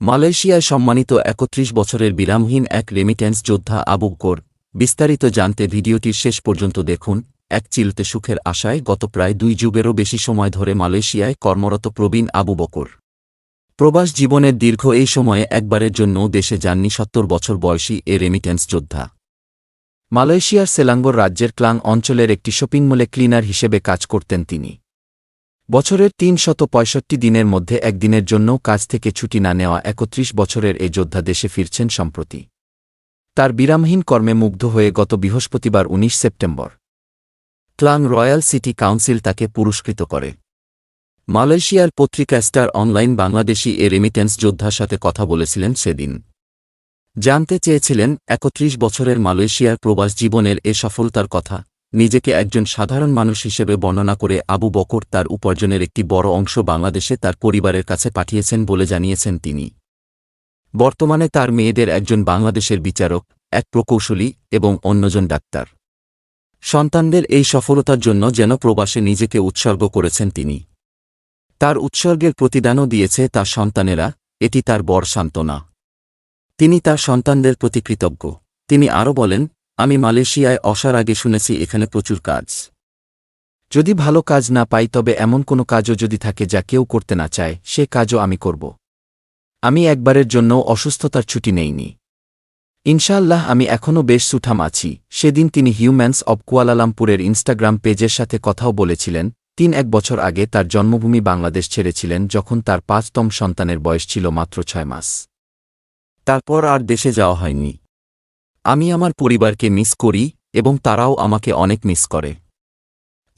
মালয়েশিয়ায় সম্মানিত ৩১ বছরের বিরামহীন এক রেমিট্যান্স যোদ্ধা আবু বকর। বিস্তারিত জানতে ভিডিওটির শেষ পর্যন্ত দেখুন। এক চিলতে সুখের আশায় গত প্রায় ২ যুগেরও বেশি সময় ধরে মালয়েশিয়ায় কর্মরত প্রবীণ আবু বকর। প্রবাস জীবনের দীর্ঘ এই সময়ে একবারের জন্য দেশে যাননি ৭০ বছর বয়সী এ রেমিট্যান্স যোদ্ধা। মালয়েশিয়ার সেলাঙ্গোর রাজ্যের ক্লাং অঞ্চলের একটি শপিং মলে ক্লিনার হিসেবে কাজ করতেন তিনি। বছরের ৩৬৫ দিনের মধ্যে একদিনের জন্যও কাজ থেকে ছুটি না নেওয়া ৩১ বছরের এ যোদ্ধা দেশে ফিরছেন সম্প্রতি। তার বিরামহীন কর্মে মুগ্ধ হয়ে গত বৃহস্পতিবার ১৯ September Klang royal city council তাকে পুরস্কৃত করে। মালয়েশিয়ার পত্রিকা স্টার অনলাইন বাংলাদেশি এ রেমিট্যান্স যোদ্ধার সাথে কথা বলেছিলেন সেদিন। জানতে চেয়েছিলেন ৩১ বছরের মালয়েশিয়ার প্রবাস জীবনের এ সফলতার কথা। নিজেকে একজন সাধারণ মানুষ হিসেবে বর্ণনা করে আবু বকর তার উপার্জনের একটি বড় অংশ বাংলাদেশে তার পরিবারের কাছে পাঠিয়েছেন বলে জানিয়েছেন তিনি। বর্তমানে তার মেয়েদের একজন বাংলাদেশের বিচারক, এক প্রকৌশলী এবং অন্যজন ডাক্তার। সন্তানদের এই সফলতার জন্য যেন প্রবাসে নিজেকে উৎসর্গ করেছেন তিনি। তার উৎসর্গের প্রতিদানও দিয়েছে তার সন্তানেরা, এটি তার বড় সান্ত্বনা। তিনি তার সন্তানদের প্রতি কৃতজ্ঞ। তিনি আরও বলেন, আমি মালয়েশিয়ায় আসার আগে শুনেছি এখানে প্রচুর কাজ। যদি ভালো কাজ না পাই তবে এমন কোনো কাজও যদি থাকে যা কেউ করতে না চায় সে কাজও আমি করব। আমি একবারের জন্যও অসুস্থতার ছুটি নেইনি। ইনশাআল্লাহ আমি এখনও বেশ সুঠাম আছি। সেদিন তিনি হিউম্যানস অব কুয়ালালামপুরের ইনস্টাগ্রাম পেজের সাথে কথাও বলেছিলেন। ৩-১ বছর আগে তার জন্মভূমি বাংলাদেশ ছেড়েছিলেন যখন তার ৫তম সন্তানের বয়স ছিল মাত্র ৬ মাস। তারপর আর দেশে যাওয়া হয়নি। আমি আমার পরিবারকে মিস করি এবং তারাও আমাকে অনেক মিস করে।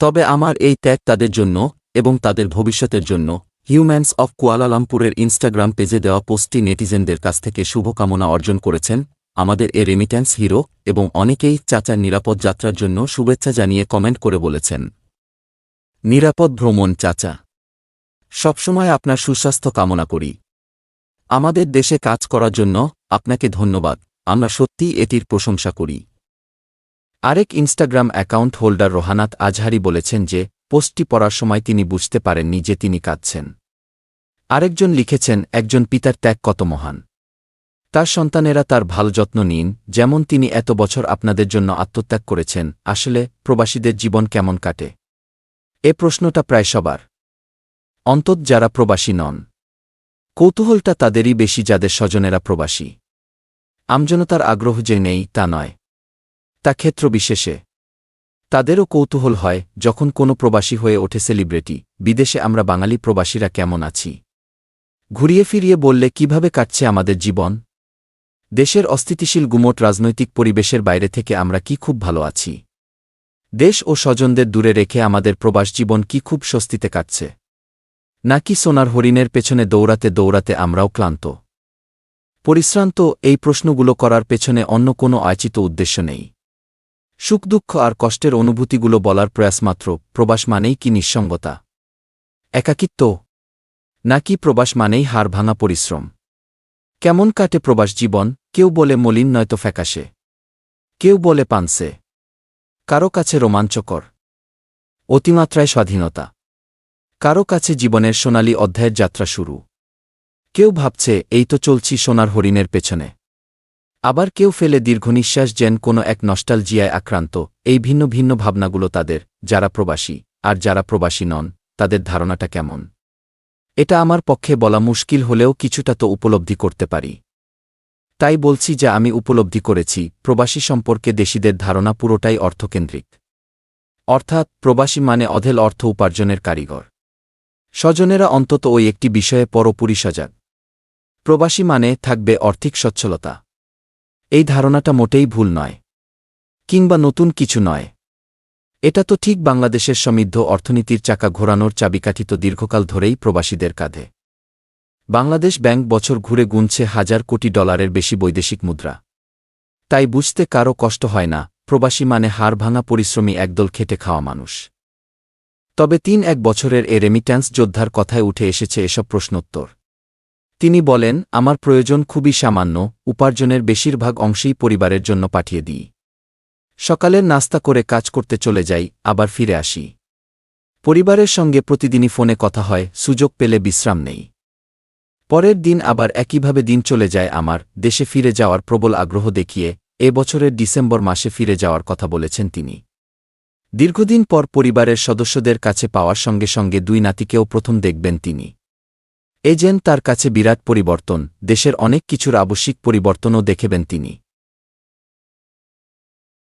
তবে আমার এই ত্যাগ তাদের জন্য এবং তাদের ভবিষ্যতের জন্য। হিউম্যানস অব কুয়ালালামপুরের ইনস্টাগ্রাম পেজে দেওয়া পোস্টটি নেটিজেনদের কাছ থেকে শুভকামনা অর্জন করেছেন আমাদের এ রেমিট্যান্স হিরো, এবং অনেকেই চাচার নিরাপদ যাত্রার জন্য শুভেচ্ছা জানিয়ে কমেন্ট করে বলেছেন, নিরাপদ ভ্রমণ চাচা। সবসময় আপনার সুস্বাস্থ্য কামনা করি। আমাদের দেশে কাজ করার জন্য আপনাকে ধন্যবাদ, আমরা সত্যিই এটির প্রশংসা করি। আরেক ইনস্টাগ্রাম অ্যাকাউন্ট হোল্ডার রোহানাত আজহারি বলেছেন যে পোস্টটি পড়ার সময় তিনি বুঝতে পারেননি যে তিনি কাঁদছেন। আরেকজন লিখেছেন, একজন পিতার ত্যাগ কত মহান। তার সন্তানেরা তার ভালো যত্ন নিন, যেমন তিনি এত বছর আপনাদের জন্য আত্মত্যাগ করেছেন। আসলে প্রবাসীদের জীবন কেমন কাটে? এ প্রশ্নটা প্রায় সবার, অন্তত যারা প্রবাসী নন। কৌতূহলটা তাদেরই বেশি যাদের স্বজনেরা প্রবাসী। আমজনতার আগ্রহ যে নেই তা নয়, তা ক্ষেত্র বিশেষে। তাদেরও কৌতূহল হয় যখন কোনো প্রবাসী হয়ে ওঠে সেলিব্রিটি, বিদেশে আমরা বাঙালি প্রবাসীরা কেমন আছি। ঘুরিয়ে ফিরিয়ে বললে কিভাবে কাটছে আমাদের জীবন। দেশের অস্থিতিশীল গুমোট রাজনৈতিক পরিবেশের বাইরে থেকে আমরা কি খুব ভালো আছি। দেশ ও স্বজনদের দূরে রেখে আমাদের প্রবাস জীবন কি খুব স্বস্তিতে কাটছে, নাকি সোনার হরিণের পেছনে দৌড়াতে দৌড়াতে আমরাও ক্লান্ত পরিশ্রান্ত। এই প্রশ্নগুলো করার পেছনে অন্য কোনো আয়োচিত উদ্দেশ্য নেই। সুখ দুঃখ আর কষ্টের অনুভূতিগুলো বলার প্রয়াস মাত্র। প্রবাস মানেই কি নিঃসঙ্গতা, একাকিত্ব, নাকি প্রবাস মানেই হাড় ভাঙা পরিশ্রম? কেমন কাটে প্রবাস জীবন? কেউ বলে মলিন নয়তো ফ্যাকাশে, কেউ বলে পানসে, কারো কাছে রোমাঞ্চকর, অতিমাত্রায় স্বাধীনতা, কারো কাছে জীবনের সোনালি অধ্যায়ের যাত্রা শুরু। কেউ ভাবছে এই তো চলছি সোনার হরিণের পেছনে। আবার কেউ ফেলে দীর্ঘনিশ্বাস, যেন কোনো এক নস্টালজিয়ায় আক্রান্ত। এই ভিন্ন ভিন্ন ভাবনাগুলো তাদের, যারা প্রবাসী। আর যারা প্রবাসী নন, তাদের ধারণাটা কেমন? এটা আমার পক্ষে বলা মুশকিল হলেও কিছুটা তো উপলব্ধি করতে পারি। তাই বলছি যা আমি উপলব্ধি করেছি। প্রবাসী সম্পর্কে দেশিদের ধারণা পুরোটাই অর্থকেন্দ্রিক। অর্থাৎ প্রবাসী মানে অঢেল অর্থ উপার্জনের কারিগর। স্বজনেরা অন্তত ওই একটি বিষয়ে পুরোপুরি সজাগ। প্রবাসী মানে থাকবে আর্থিক সচ্ছলতা। এই ধারণাটা মোটেই ভুল নয়, কিংবা নতুন কিছু নয়। এটা তো ঠিক বাংলাদেশের সমৃদ্ধ অর্থনীতির চাকা ঘোরানোর চাবিকাঠি তো দীর্ঘকাল ধরেই প্রবাসীদের কাঁধে। বাংলাদেশ ব্যাংক বছর ঘুরে গুনছে $1,000 কোটি বেশি বৈদেশিক মুদ্রা। তাই বুঝতে কারও কষ্ট হয় না, প্রবাসী মানে হাড় ভাঙা পরিশ্রমী একদল খেটে খাওয়া মানুষ। তবে ৩-১ বছরের এ রেমিট্যান্স যোদ্ধার কথায় উঠে এসেছে এসব প্রশ্নোত্তর। তিনি বলেন, আমার প্রয়োজন খুবই সামান্য, উপার্জনের বেশিরভাগ অংশই পরিবারের জন্য পাঠিয়ে দিই। সকালের নাস্তা করে কাজ করতে চলে যাই, আবার ফিরে আসি। পরিবারের সঙ্গে প্রতিদিনই ফোনে কথা হয়, সুযোগ পেলে বিশ্রাম নেই। পরের দিন আবার একইভাবে দিন চলে যায় আমার, দেশে ফিরে যাওয়ার প্রবল আগ্রহ দেখিয়ে এ বছরের ডিসেম্বর মাসে ফিরে যাওয়ার কথা বলেছেন তিনি। দীর্ঘদিন পর পরিবারের সদস্যদের কাছে পাওয়ার সঙ্গে সঙ্গে দুই নাতিকেও প্রথম দেখবেন তিনি। এ যেন তার কাছে বিরাট পরিবর্তন, দেশের অনেক কিছুর আবশ্যিক পরিবর্তনও দেখেবেন তিনি।